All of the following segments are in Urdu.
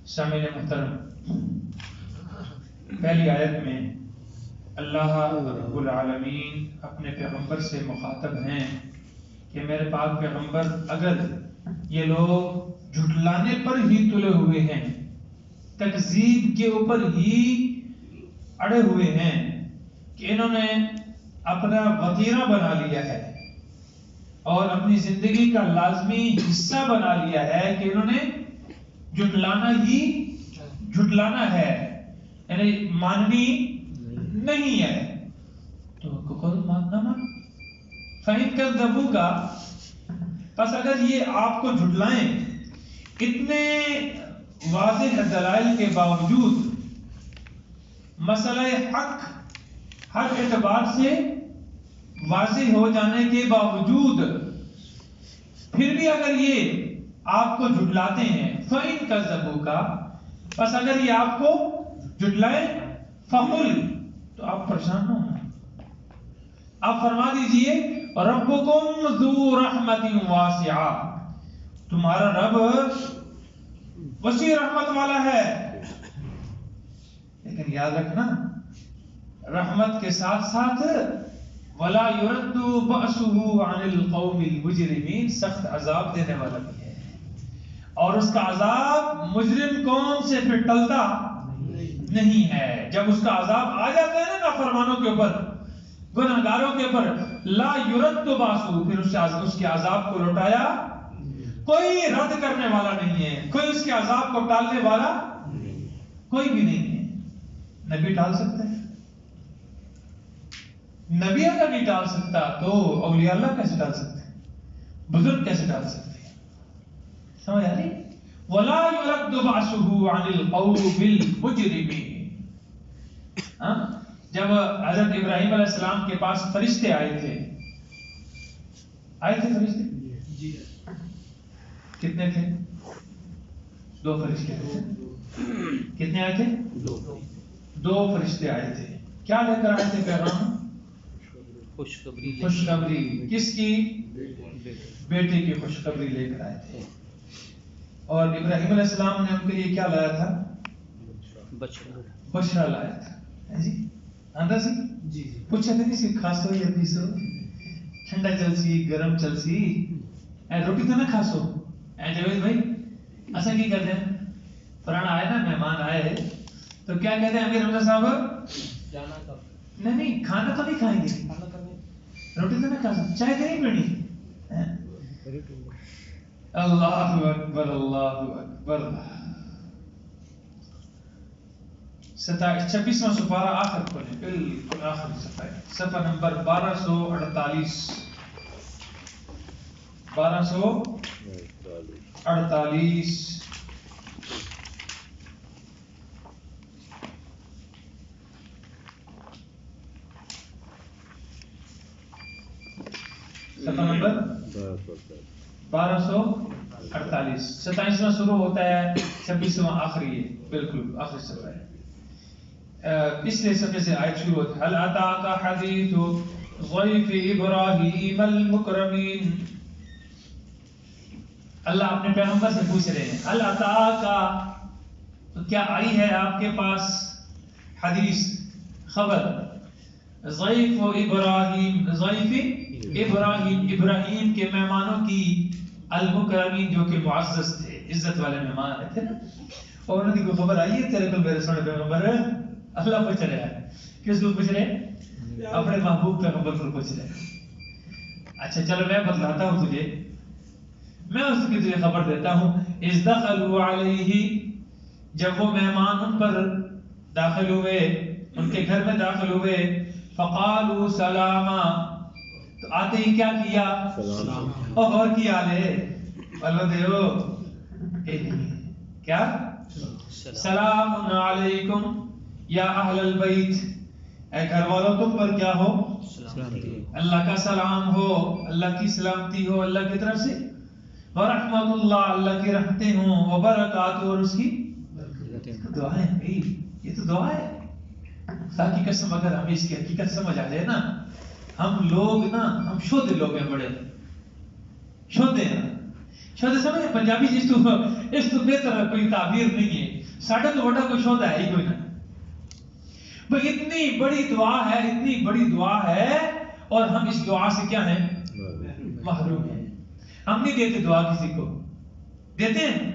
سامعین محترم، پہلی آیت میں اللہ رب العالمین اپنے پیغمبر سے مخاطب ہیں کہ میرے پاک پیغمبر، اگر یہ لوگ جھٹلانے پر ہی تلے ہوئے ہیں، تکذیب کے اوپر ہی اڑے ہوئے ہیں کہ انہوں نے اپنا وتیرہ بنا لیا ہے اور اپنی زندگی کا لازمی حصہ بنا لیا ہے کہ انہوں نے جھٹلانا ہے، یعنی ماننی نہیں ہے، تو قول ماننا مان فَإِن كَذَّبُوكَ، پس اگر یہ آپ کو جھٹلائیں اتنے واضح دلائل کے باوجود، مسئلہ حق ہر اعتبار سے واضح ہو جانے کے باوجود پھر بھی اگر یہ آپ کو جھٹلاتے ہیں، فَإِن كَذَّبُوكَ، پس اگر یہ آپ کو جھٹلائیں، فَقُلْ، تو آپ پریشان نہ ہوں، آپ فرما دیجئے رَبُّكُمْ ذُو رَحْمَةٍ وَاسِعَةٍ، تمہارا رب وسیع رحمت والا ہے، لیکن یاد رکھنا رحمت کے ساتھ ساتھ وَلَا يُرَدُّ بَأْسُهُ عَنِ الْقَوْمِ الْمُجْرِمِينَ، سخت عذاب دینے والا بھی ہے، اور اس کا عذاب مجرم قوم سے پھر ٹلتا نہیں ہے۔ جب اس کا عذاب آ جاتا ہے نا نافرمانوں کے اوپر، گناہگاروں کے اوپر، لا يُرَدُّ بَأْسُهُ، پھر اس کے عذاب کو لوٹایا کوئی رد کرنے والا نہیں ہے، کوئی اس کے عذاب کو ٹالنے والا کوئی بھی نہیں ہے۔ نبی ٹال سکتا ہے؟ نبی اگر نہیں ٹال سکتا تو اولیاء اللہ کیسے ٹال سکتے ہیں؟ بزرگ کیسے ٹال سکتے ہیں؟ سمجھ آ رہی؟ وَلَا يُرَدُّ بَعْسُهُ عَنِ الْقَوْمِ الْمُجْرِمِينَ۔ جب حضرت ابراہیم علیہ السلام کے پاس فرشتے آئے تھے فرشتے؟ کتنے تھے؟ 2 فرشتے تھے۔ کتنے آئے تھے؟ 2 فرشتے آئے تھے۔ کیا لے کر آئے تھے پیغام؟ خوشخبری۔ کس کی؟ بیٹے کی خوشخبری لے کر آئے تھے۔ اور ابراہیم علیہ السلام نے ان کے لیے کیا لایا تھا؟ بشرا لایا تھا۔ جی آندہ سی؟ جی پوچھا تھا کسی کھاسو یا پیسو، ٹھنڈا چلسی گرم چلسی، روٹی تو نہ کھاسو۔ جاوید بھائی ایسا کی کرتے ہیں؟ پرانا آئے نا، مہمان آئے تو کیا کہتے ہیں امیر حمزہ صاحب؟ نہیں کھانا تو نہیں کھائیں گے، روٹی تو نہ کھا سکتے، چائے تو نہیں پینی۔ اللہ اکبر اللہ اکبر۔ 26واں سپارہ آخر کھولیں، بالکل آخر صفحہ نمبر 1248۔ 1248 صفحہ نمبر 1248، 27واں شروع ہوتا ہے، 26واں آخری ہے، بالکل آخری صفحہ ہے۔ پچھلے صفحے سے آیت شروع ہوتی ہے، هل اتاك حدیث ضیف ابراہیم المکرمین۔ اللہ اپنے پیغمبر سے پوچھ رہے ہیں هل اتاك، تو کیا آئی ہے آپ کے پاس حدیث، خبر، ضیف ابراہیم، ابراہیم کے مہمانوں کی، المکرمین جو کہ معزز تھے، عزت والے مہمان تھے نا، اور انہوں کی کوئی خبر آئی ہے تیرے کو میرے سونے پیغمبر؟ اللہ پوچھ رہے ہیں۔ کس کو پوچھ رہے؟ اپنے محبوب پیغمبر کو پوچھ رہے ہیں۔ اچھا چلو میں بتلاتا ہوں تجھے، میں اس کی تجھے خبر دیتا ہوں۔ اذ دخلوا علیہ، جب وہ مہمان ان پر داخل ہوئے، ان کے گھر میں داخل ہوئے، فقالوا سلاما، تو آتے ہی کیا کیا؟ سلام۔ اور کیا لے اللہ دیو کیا؟ سلام علیکم یا اہل البیت، اے گھر والوں تم پر کیا ہو؟ اللہ کا سلام ہو، اللہ کی سلامتی ہو اللہ کی طرف سے، ورحمت اللہ، اللہ کی رحمتیں ہوں، وبرکاتہ، اور اس کی دعائیں۔ یہ تو دعا ہے۔ تاکہ قسم اگر ہمیں اس کی حقیقت سمجھ آ جائے نا، ہم لوگ نا، ہم شودھ لوگ ہیں، بڑے شودھ ہیں، شودھ سمجھے پنجابی، اس تو بہتر کوئی تعبیر نہیں ہے۔ ساڑھا تو بڑا کوئی شوہدہ ہے ہی کوئی نہ. بھئی اتنی بڑی دعا ہے، اتنی بڑی دعا ہے، اور ہم اس دعا سے کیا ہیں؟ محروم ہیں. ہم نہیں دیتے دعا کسی کو. دیتے ہیں؟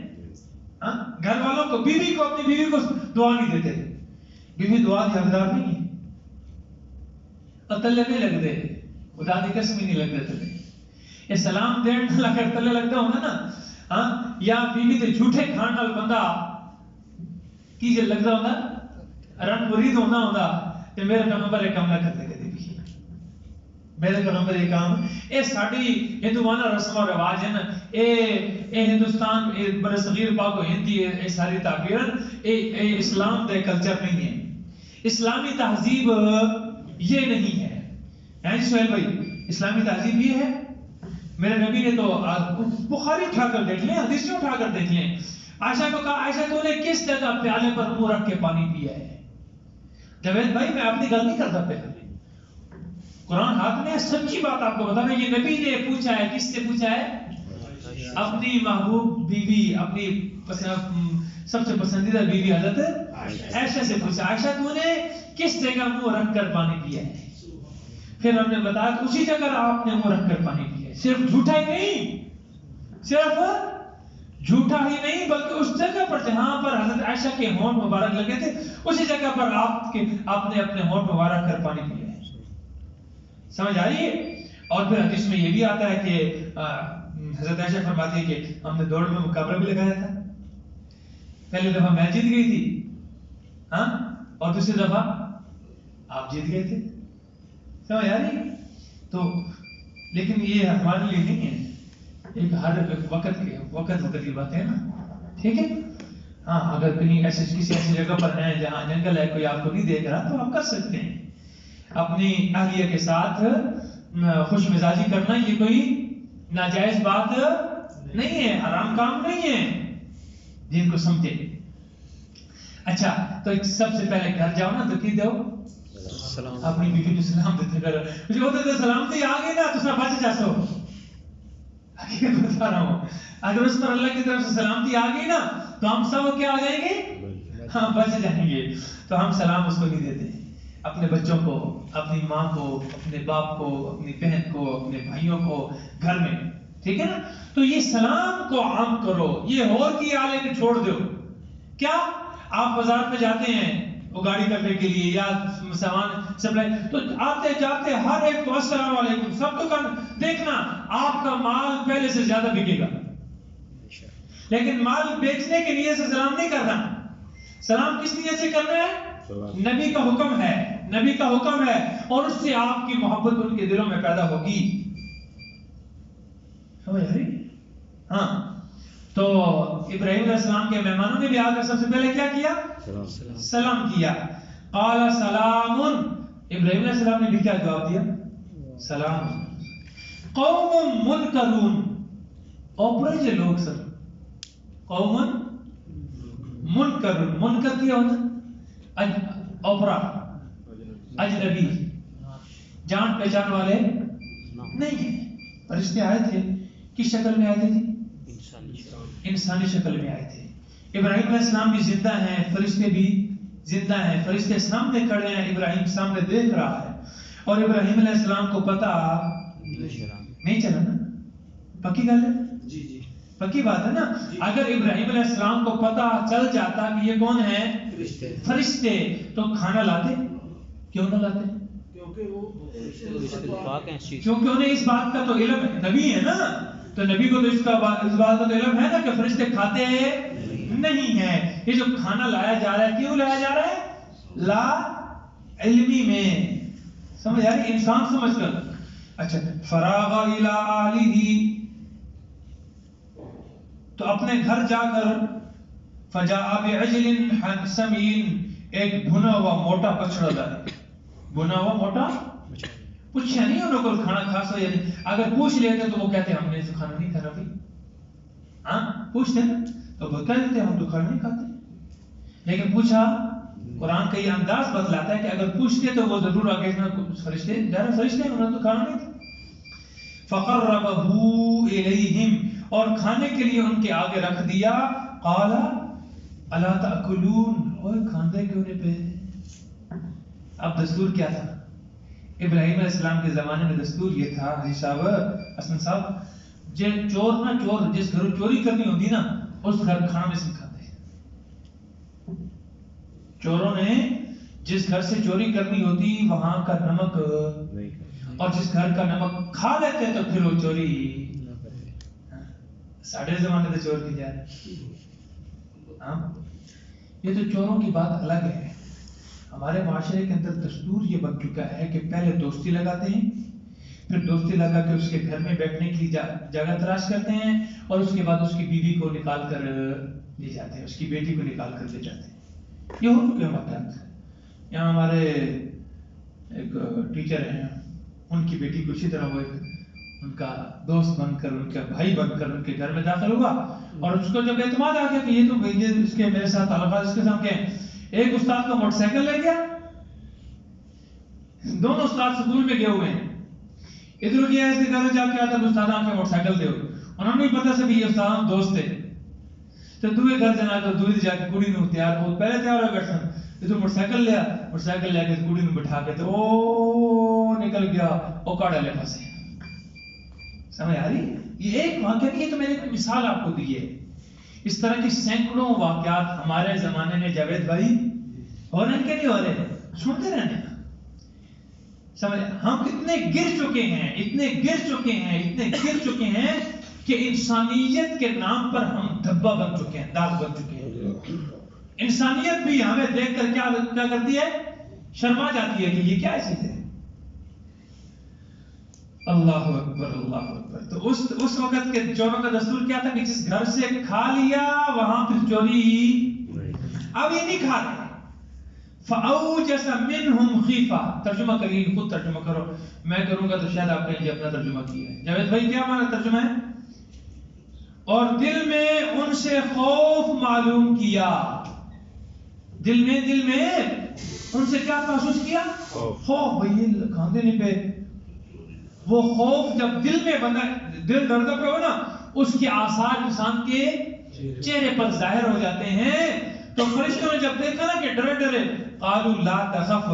ہاں؟ گھر والوں کو، بیوی کو، اپنی بیوی کو دعا نہیں دیتے. بیوی دعا کی حقدار نہیں ہے. اور تلے نہیں لگتے، خدا دی قسم ہی نہیں لگتے تلے. یہ سلام دین لگ کر تلے لگتا ہونا نا، ہاں؟ یا بیوی تے جھوٹے کھان نال بندہ کی جو لگتا ہونا رن مرید ہونا تے میرے پیغمبر ایک کام نہ کرتے کدی بھی. میرے پیغمبر ایک کام، اے ساڈی ہندوانہ رسم و رواج ہے نا، اے ہندوستان، اے برصغیر پاک و ہند، اے ساری تعبیر، اے اسلام دے کلچر نہیں ہے. اسلامی تہذیب یہ نہیں ہے. یعنی سہیل بھائی، اسلامی تہذیب یہ ہے. میرے نبی نے تو بخاری اٹھا کر دیکھ لیں، حدیثیں اٹھا کر دیکھ لیں. عائشہ کو کہا، عائشہ تو نے کس جگہ پیالے پر منہ رکھ کے پانی پیا ہے؟ جاوید بھائی میں اپنی غلطی کرتا پہ، قرآن ہاتھ میں سچی بات آپ کو بتانا. یہ نبی نے پوچھا ہے، کس سے پوچھا ہے؟ اپنی محبوب بیوی، اپنی سب سے پسندیدہ بیوی حضرت عائشہ سے پوچھا، عائشہ تو نے کس جگہ منہ رکھ کر پانی پیا ہے؟ پھر ہم نے بتایا کہ اسی جگہ آپ نے منہ رکھ کر پانی پیا ہے. صرف جھوٹا ہی نہیں، صرف جھوٹا ہی نہیں، بلکہ اس جگہ پر جہاں پر حضرت عائشہ کے ہونٹ مبارک لگے تھے، اسی جگہ پر آپ نے اپنے ہونٹ مبارک کر پانی پیا ہے. سمجھ آ رہی ہے؟ اور پھر حدیث میں یہ بھی آتا ہے کہ حضرت عائشہ فرماتی ہے کہ ہم نے دوڑ میں مقابلہ بھی لگایا تھا. پہلی دفعہ میں جیت گئی تھی، ہاں، اور دوسری دفعہ آپ جیت گئے تھے. سمجھ آ رہی ہے؟ تو لیکن یہ ہمارے لیے نہیں ہے، ایک ہر وقت کی بات ہے نا. ٹھیک ہے؟ ہاں، اگر کہیں کسی ایسی جگہ پر ہیں جہاں جنگل ہے، کوئی آپ کو نہیں دیکھ رہا، تو آپ کر سکتے ہیں. اپنی اہلیہ کے ساتھ خوش مزاجی کرنا یہ کوئی ناجائز بات نہیں ہے، حرام کام نہیں ہے، جن کو سمجھے. اچھا، تو سب سے پہلے گھر جاؤ نا تو کی دو اپنی بیوی کو سلام دیتے کرو. مجھے ہوتا ہے سلامتی آ گئی نا تو سب بچ جا سو. حقیقت بتا رہا ہوں، اگر اس پر اللہ کی طرف سے سلامتی آ گئی نا تو ہم سب کیا آ جائیں گے؟ ہاں، بچ جائیں گے. تو ہم سلام اس کو نہیں دیتے. اپنے بچوں کو، اپنی ماں کو، اپنے باپ کو، اپنی بہن کو، اپنے بھائیوں کو گھر میں. ٹھیک ہے نا؟ تو یہ سلام کو عام کرو. یہ اور کی آلے کو چھوڑ دو. کیا آپ بازار پہ جاتے ہیں وہ گاڑی کرنے کے لیے یا سامان سپلائی، تو آتے جاتے ہر ایک کو السلام علیکم سب تو کرنا. دیکھنا آپ کا مال پہلے سے زیادہ بکے گا، لیکن مال بیچنے کی نیت سے سلام نہیں کرنا. سلام کس نیت سے کرنا ہے؟ نبی کا حکم ہے، نبی کا حکم ہے، اور اس سے آپ کی محبت ان کے دلوں میں پیدا ہوگی. سمجھ آ رہی؟ ہاں. تو ابراہیم علیہ السلام کے مہمانوں نے بھی آ کر سب سے پہلے کیا کیا؟ سلام کیا. قال سلام. ابراہیم علیہ السلام نے بھی کیا جواب دیا؟ سلام. قوم منکرون، اوپر جو لوگ سب، قوم منکرون، منکر کیا ہوتا؟ اوپرا، اجنبی، جان پہچان والے نہیں ہیں. فرشتے آئے تھے، کس شکل میں آئے تھے؟ انسانی شکل میں آئے تھے. ابراہیم علیہ السلام بھی زندہ ہیں، فرشتے بھی زندہ ہیں. فرشتے سامنے کھڑے ہیں، ابراہیم سامنے دیکھ رہا ہے. اور ابراہیم علیہ السلام کو پتا نہیں چلا نا. پکی گل ہے؟ پکی بات ہے نا. اگر ابراہیم علیہ السلام کو پتا چل جاتا کہ یہ کون ہے؟ فرشتے، تو کھانا لاتے؟ کیوں نہ لاتے؟ کیونکہ انہیں اس بات کا تو علم ہے، نبی ہے نا، تو نبی کو تو اس بات کا تو علم ہے نا کہ فرشتے کھاتے نہیں ہیں. یہ جو کھانا لایا جا رہا ہے، کیوں لایا جا رہا ہے؟ لا علمی میں. سمجھ آ رہی؟ انسان سمجھ کر. اچھا، فراغ الی آلہ، تو اپنے گھر جا کر فجاء بعجل سمین، ایک بھنا ہوا موٹا پچھڑا لائے. بھنا ہوا موٹا، پوچھا نہیں انہوں کو کھانا کھا سو یا نہیں. اگر پوچھ لیتے تو وہ کہتے ہم نے تو کھانا نہیں کھانا بھی. ہاں پوچھتے نا تو وہ کہتے ہم تو کھانا نہیں کھاتے. لیکن پوچھا، قرآن کا یہ انداز بتلاتا ہے کہ اگر پوچھتے تو وہ ضرور آگے فرشتے، ظاہر فرشتے انہوں نے تو کھانا نہیں تھا. فقربہ الیہم، اور کھانے کے لیے ان کے آگے رکھ دیا. قال الا تاکلون، اوے کھاندے کیوں نہیں پہ؟ اب دستور کیا تھا؟ ابراہیم علیہ السلام کے زمانے میں دستور یہ تھا حاجی صاحب، حسن صاحب، چور نہ چور جس گھر چوری کرنی ہوتی نا اس گھر کھانا نہیں کھاتے. چوروں نے جس گھر سے چوری کرنی ہوتی وہاں کا نمک، اور جس گھر کا نمک کھا لیتے تو پھر وہ چوری. ساڑھے زمانے سے چور کی جائے. یہ تو چوروں کی بات الگ ہے. ہمارے معاشرے کے اندر دستور یہ بن چکا ہے کہ پہلے دوستی لگاتے ہیں، پھر دوستی لگا کے اس کے گھر میں بیٹھنے کی جگہ تلاش کرتے ہیں، اور اس کے بعد اس کی بیوی کو نکال کر لے جاتے ہیں، اس کی بیٹی کو نکال کر لے جاتے ہیں. یہ ہو چکے ہیں واقعات. یہاں ہمارے ایک ٹیچر ہیں، ان کی بیٹی کو اسی طرح وہ ان کا دوست بن کر، ان کا بھائی بن کر ان کے گھر میں داخل ہوا، اور اس کو جب اعتماد آ گیا کہ یہ تو اس کے میرے ساتھ تعلقات اس کے ساتھ کے ہیں. ایک استاد کا موٹر سائیکل لے گیا، دونوں استاد سکول میں گئے ہوئے ہیں. ادھر گیا اس کے گھر میں جا کے آتا استاد کے موٹر سائیکل دے ہوئے، انہوں نے پتا سے بھی یہ استاد دوست تھے. تو دوے گھر جانا تو دوے جا کے کڑی نو تیار ہو، پہلے تیار ہو بیٹھا ادھر موٹر سائیکل لیا، موٹر سائیکل لے کے کڑی نو بٹھا کے تو او نکل گیا او کاڑا لے پھنسے. سمجھ آ رہی؟ یہ ایک واقعہ نہیں ہے، تو میں نے ایک مثال آپ کو دی ہے. اس طرح کی سینکڑوں واقعات ہمارے زمانے میں جاوید بھائی ہو رہے ہیں کہ نہیں ہو رہے؟ سنتے رہنے. سمجھ ہم اتنے گر چکے ہیں، اتنے گر چکے ہیں، اتنے گر چکے ہیں کہ انسانیت کے نام پر ہم دھبا بن چکے ہیں، داغ بن چکے ہیں. انسانیت بھی ہمیں دیکھ کر کیا کرتی ہے؟ شرما جاتی ہے کہ یہ کیا چیز ہے. اللہ اکبر اللہ اکبر. تو اس وقت کے چوروں کا دستور کیا تھا کہ جس گھر سے کھا لیا وہاں پھر چوری. اب یہ نہیں کھاتے. فَأَوْجَسَ مِنْهُمْ خِيفَةً. ترجمہ کریے، خود ترجمہ کرو، میں کروں گا تو شاید آپ کہیں یہ اپنا ترجمہ کیا ہے. جاوید بھائی کیا ہمارا ترجمہ ہے؟ اور دل میں ان سے خوف معلوم کیا. دل میں ان سے کیا محسوس کیا؟ خوف. بھائی یہ کھاندے نہیں پہ. وہ خوف جب دل میں بندہ دل ڈرتا پہ ہو نا، اس کے آثار انسان کے چہرے پر ظاہر ہو جاتے ہیں. تو فرشتوں نے جب دیکھا نا کہ ڈرے ڈرے، قالوا لا تخف،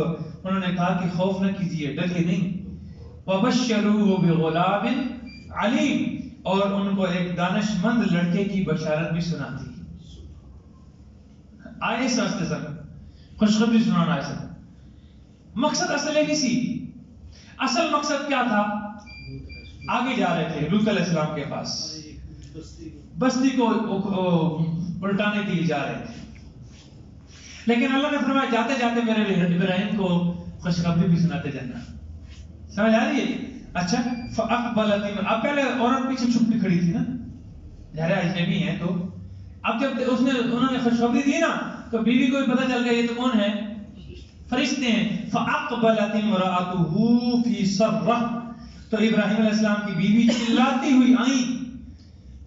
انہوں نے کہا کہ خوف نہ کیجیے، ڈریے نہیں. وبشروه بغلام علیم، اور ان کو ایک دانش مند لڑکے کی بشارت بھی سنا دی. آئے ساستے سر خوشخبری سنانا ہے سر. مقصد اصل نہیں سی. اصل مقصد کیا تھا؟ آگے جا رہے تھے لوط علیہ السلام کے پاس، بستی کو الٹانے کے لیے جا رہے تھے. لیکن اللہ نے فرمایا جاتے جاتے میرے ابراہیم کو خوشخبری بھی سناتے جانا. سمجھ آ رہی ہے؟ اچھا. فَأَقْبَلَتِ، اب پہلے عورت پیچھے چھپ کے کھڑی تھی نا، ظاہر اجنبی ہیں. تو اب جب انہوں نے خوشخبری دی نا تو بیوی کو بھی پتہ چل گیا یہ تو کون ہے؟ فرشتے ہیں. فَأَقْبَلَتِ امْرَأَتُهُ فِي صَرَّةٍ، تو ابراہیم علیہ السلام کی بیوی چلاتی ہوئی آئیں.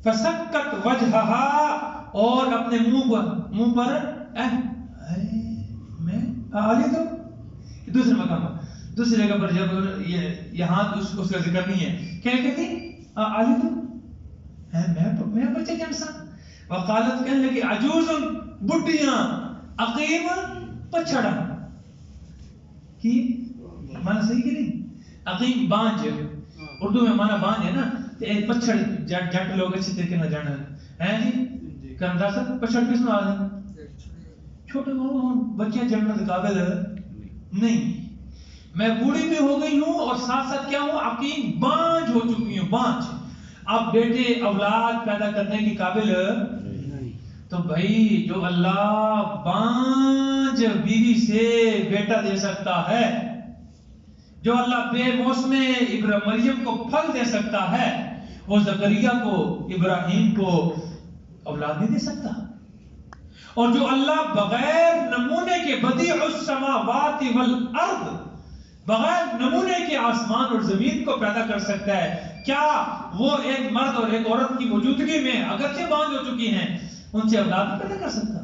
فَسَكَّتْ وَجْهَهَا، اور اپنے منہ پر میں آلی. تو دوسرے مقام پر، دوسری جگہ پر جب یہاں اس کا ذکر نہیں ہے، کیا کہتی آلی تو میں بچے جمسا. وقالت کہنے لگی عجوز، بڈیاں، عقیم، پچھڑا. کی مانا صحیح کہ نہیں؟ عقیم بانج، اردو میں مانا بانج ہے نا، تو ایک پچھڑ جٹ لوگ اچھی طریقے نہ جانا ہے جی. کہندہ سا پچھڑ کس نو آدھا چھوٹے بچے جڑنے کے قابل نہیں. میں بوڑھی بھی ہو گئی ہوں اور ساتھ ساتھ کیا ہوں؟ عقیم بانج ہو چکی ہوں. بانج، اب بیٹے اولاد پیدا کرنے کی قابل. تو بھائی جو اللہ بانج بیوی سے بیٹا دے سکتا ہے، جو اللہ بے موسم مریم کو پھل دے سکتا ہے، وہ زکریا کو، ابراہیم کو اولاد نہیں دے سکتا. اور جو اللہ بغیر نمونے کے بدیع السماوات والارض، بغیر نمونے کے آسمان اور زمین کو پیدا کر سکتا ہے، کیا وہ ایک مرد اور ایک عورت کی موجودگی میں اگرچہ بانج ہو چکی ہیں ان سے اولاد پیدا کر سکتا